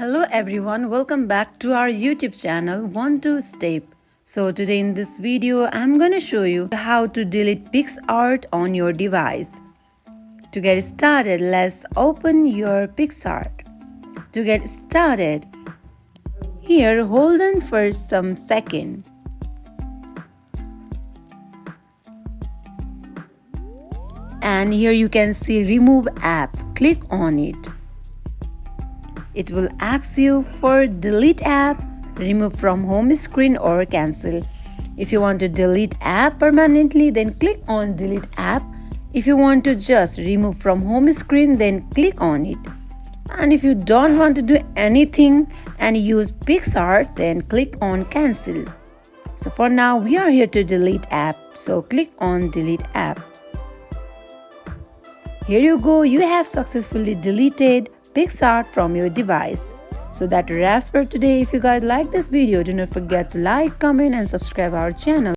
Hello everyone, welcome back to our YouTube channel 1-2-Step. So today in this video I'm going to show you how to delete Picsart on your device. To get started, let's open your Picsart. To get started, here hold on for some second. And here you can see remove app. Click on it. It will ask you for delete app, remove from home screen or cancel. If you want to delete app permanently, then click on delete app. If you want to just remove from home screen, then click on it. And if you don't want to do anything and use Picsart, then click on cancel. So for now, we are here to delete app. So click on delete app. Here you go, you have successfully deleted Picsart from your device. So that wraps for today. If you guys like this video, do not forget to like, comment and subscribe our channel.